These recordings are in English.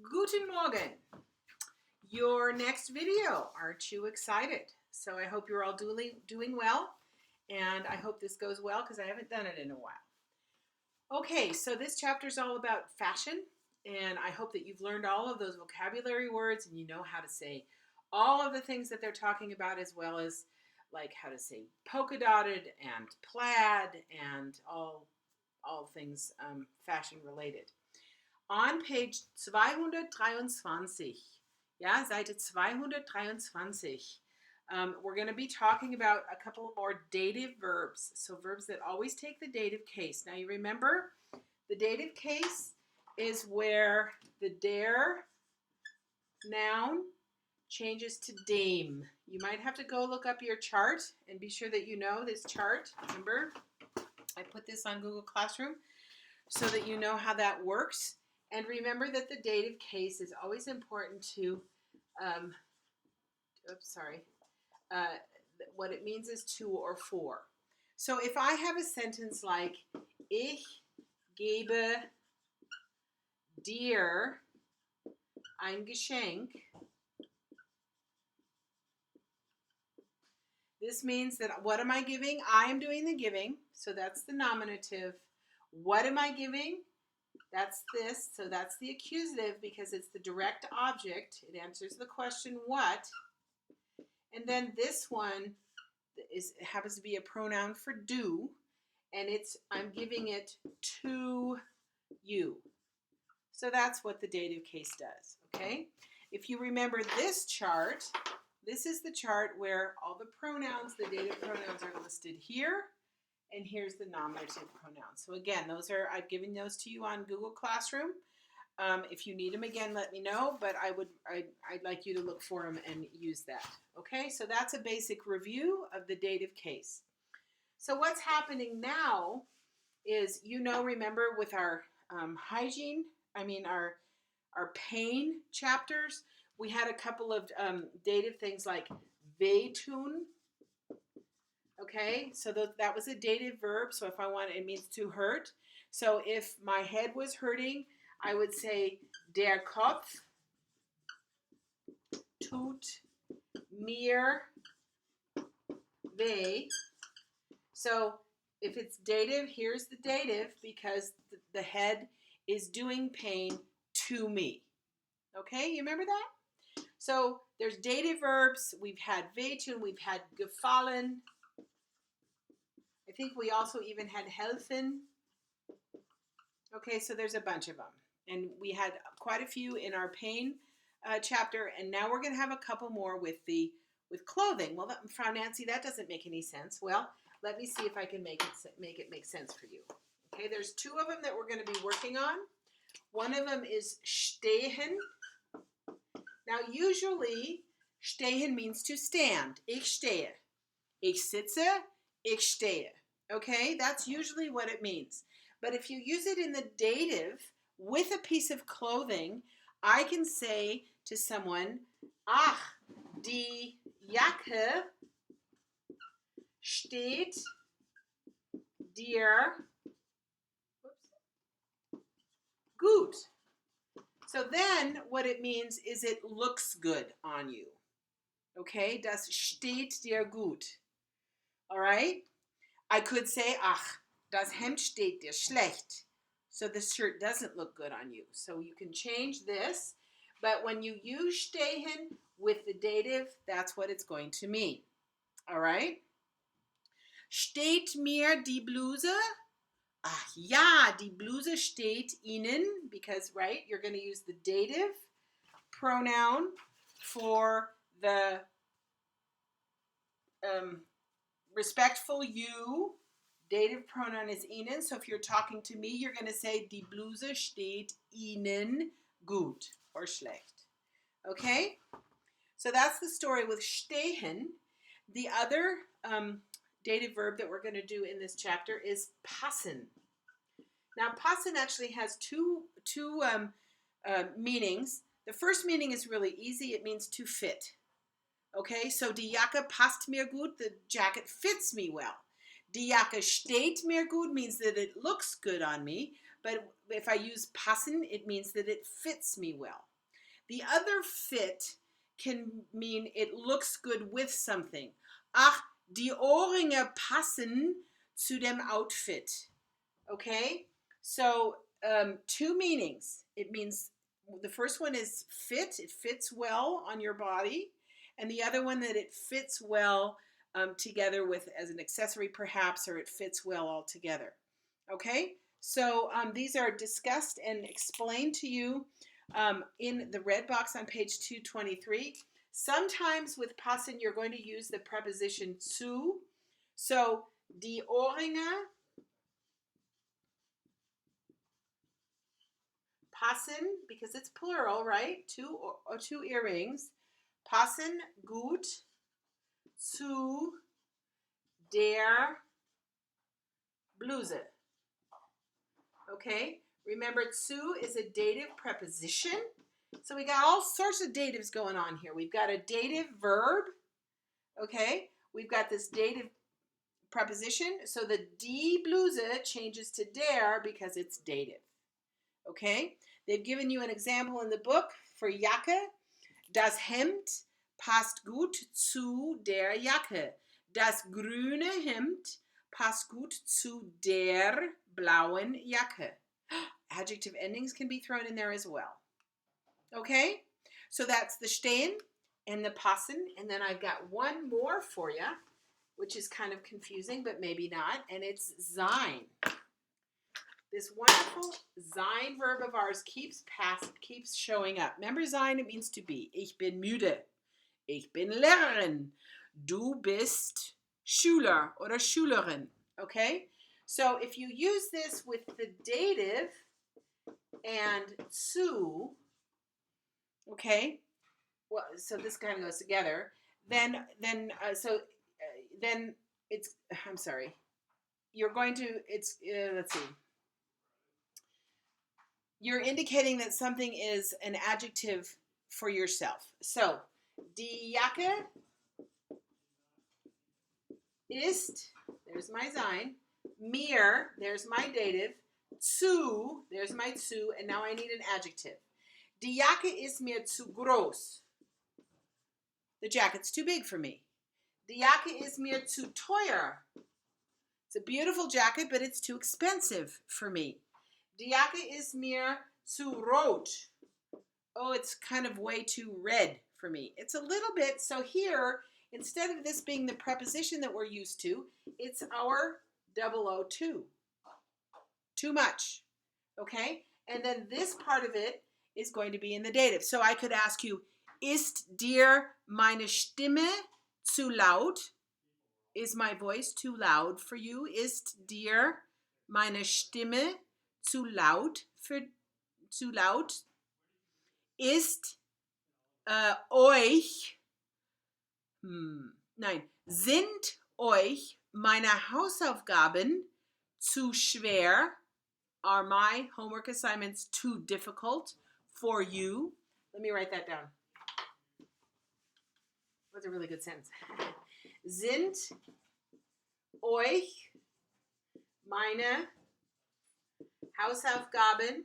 Guten Morgen. Your next video. Aren't you excited? So I hope you're all doing well, and I hope this goes well because I haven't done it in a while. Okay, so this chapter is all about fashion, and I hope that you've learned all of those vocabulary words and you know how to say all of the things that they're talking about, as well as like how to say polka dotted and plaid and all things fashion related. On page 223, ja, Seite 223, we're going to be talking about a couple more dative verbs. So verbs that always take the dative case. Now you remember, the dative case is where the der noun changes to dem. You might have to go look up your chart and be sure that you know this chart. Remember, I put this on Google Classroom so that you know how that works. And remember that the dative case is always important to, what it means is to or for. So if I have a sentence like, ich gebe dir ein Geschenk, this means that what am I giving? I am doing the giving, so that's the nominative. What am I giving? That's this, so that's the accusative because it's the direct object. It answers the question what. And then this one happens to be a pronoun for do, and I'm giving it to you. So that's what the dative case does, okay? If you remember this chart, this is the chart where all the pronouns, the dative pronouns are listed here. And here's the nominative pronouns. So again, I've given those to you on Google Classroom. If you need them again, let me know. But I'd like you to look for them and use that. Okay, so that's a basic review of the dative case. So what's happening now is, remember with our our pain chapters, we had a couple of dative things like wehtun. Okay, so that was a dative verb. So if I want it means to hurt. So if my head was hurting, I would say der Kopf tut mir weh. So if it's dative, here's the dative because the head is doing pain to me. Okay, you remember that? So there's dative verbs. We've had wehtun, we've had gefallen. I think we also even had helfen. Okay, so there's a bunch of them. And we had quite a few in our pain chapter, and now we're going to have a couple more with clothing. Well, Frau Nancy, that doesn't make any sense. Well, let me see if I can make it make sense for you. Okay, there's two of them that we're going to be working on. One of them is stehen. Now, usually, stehen means to stand. Ich stehe. Ich sitze. Ich stehe. Okay, that's usually what it means. But if you use it in the dative with a piece of clothing, I can say to someone, ach, die Jacke steht dir gut. So then what it means is it looks good on you. Okay, das steht dir gut. All right? I could say, ach, das Hemd steht dir schlecht. So the shirt doesn't look good on you. So you can change this. But when you use stehen with the dative, that's what it's going to mean. All right? Steht mir die Bluse? Ach ja, die Bluse steht Ihnen. Because, right, you're going to use the dative pronoun for the respectful you. Dative pronoun is Ihnen. So if you're talking to me, you're going to say, die Bluse steht Ihnen gut or schlecht. Okay? So that's the story with stehen. The other dative verb that we're going to do in this chapter is passen. Now, passen actually has two meanings. The first meaning is really easy. It means to fit. Okay, so die Jacke passt mir gut, the jacket fits me well. Die Jacke steht mir gut means that it looks good on me, but if I use passen, it means that it fits me well. The other fit can mean it looks good with something. Ach, die Ohrringe passen zu dem Outfit. Okay? So, two meanings. It means the first one is fit. It fits well on your body. And the other one that it fits well together with as an accessory perhaps, or it fits well all together. Okay? So these are discussed and explained to you in the red box on page 223. Sometimes with passen, you're going to use the preposition zu. So, die Ohrringe passen, because it's plural, right? Two earrings. Passen gut zu der Bluse. Okay? Remember, zu is a dative preposition. So we got all sorts of datives going on here. We've got a dative verb. Okay? We've got this dative preposition. So the die Bluse changes to der because it's dative. Okay? They've given you an example in the book for Jacke. Das Hemd passt gut zu der Jacke. Das grüne Hemd passt gut zu der blauen Jacke. Adjective endings can be thrown in there as well. Okay? So that's the stehen and the passen. And then I've got one more for you, which is kind of confusing, but maybe not. And it's sein. This wonderful sein verb of ours keeps showing up. Remember sein, it means to be. Ich bin müde. Ich bin Lehrerin. Du bist Schüler oder Schülerin. Okay? So if you use this with the dative and zu, okay? Well, so this kind of goes together. Then it's, I'm sorry. You're going to, let's see. You're indicating that something is an adjective for yourself. So, die Jacke ist, there's my sein, mir, there's my dative, zu, there's my zu, and now I need an adjective. Die Jacke ist mir zu groß. The jacket's too big for me. Die Jacke ist mir zu teuer. It's a beautiful jacket, but it's too expensive for me. Die Jacke ist mir zu rot. Oh, it's kind of way too red for me. It's a little bit, so here, instead of this being the preposition that we're used to, it's our 002. Too much. Okay? And then this part of it is going to be in the dative. So I could ask you, ist dir meine Stimme zu laut? Is my voice too loud for you? Ist dir meine Stimme zu laut? Zu laut? Ist euch, sind euch meine Hausaufgaben zu schwer? Are my homework assignments too difficult for you? Let me write that down. That's a really good sentence. Sind euch meine Hausaufgaben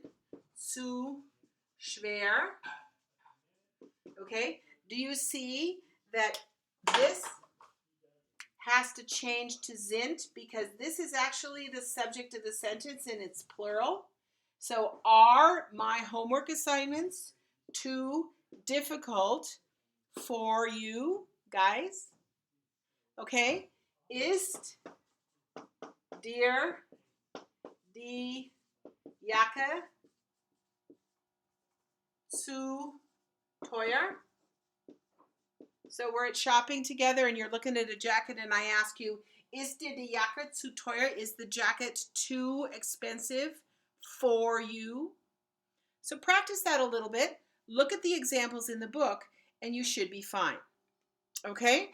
zu schwer? Okay, do you see that this has to change to sind because this is actually the subject of the sentence and it's plural? So are my homework assignments too difficult for you guys? Okay, ist dir die Jacke zu teuer? So we're at shopping together and you're looking at a jacket and I ask you, ist dir die Jacke zu teuer? Is the jacket too expensive for you? So practice that a little bit. Look at the examples in the book and you should be fine. Okay?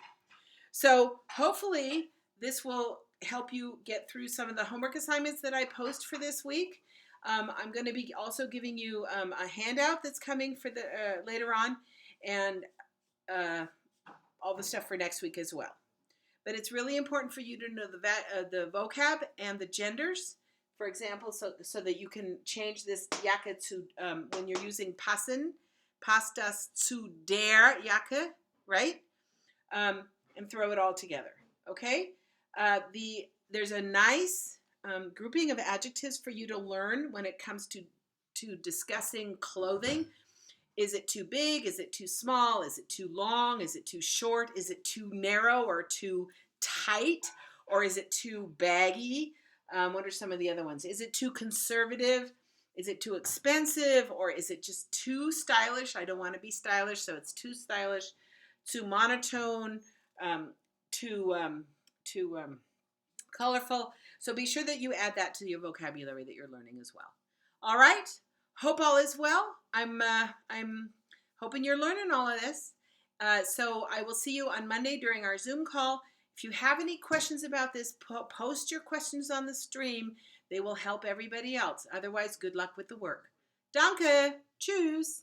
So hopefully this will help you get through some of the homework assignments that I post for this week. I'm going to be also giving you a handout that's coming for the later on, and all the stuff for next week as well. But it's really important for you to know the vocab and the genders, for example, so that you can change this Jacke to when you're using passen Passt das zu der Jacke, right? And throw it all together, okay? There's a nice grouping of adjectives for you to learn when it comes to discussing clothing. Is it too big? Is it too small? Is it too long? Is it too short? Is it too narrow or too tight? Or is it too baggy? What are some of the other ones? Is it too conservative? Is it too expensive? Or is it just too stylish? I don't want to be stylish, so it's too stylish. Too monotone, too colorful. So be sure that you add that to your vocabulary that you're learning as well. All right. Hope all is well. I'm hoping you're learning all of this. So I will see you on Monday during our Zoom call. If you have any questions about this, post your questions on the stream. They will help everybody else. Otherwise, good luck with the work. Danke. Tschüss.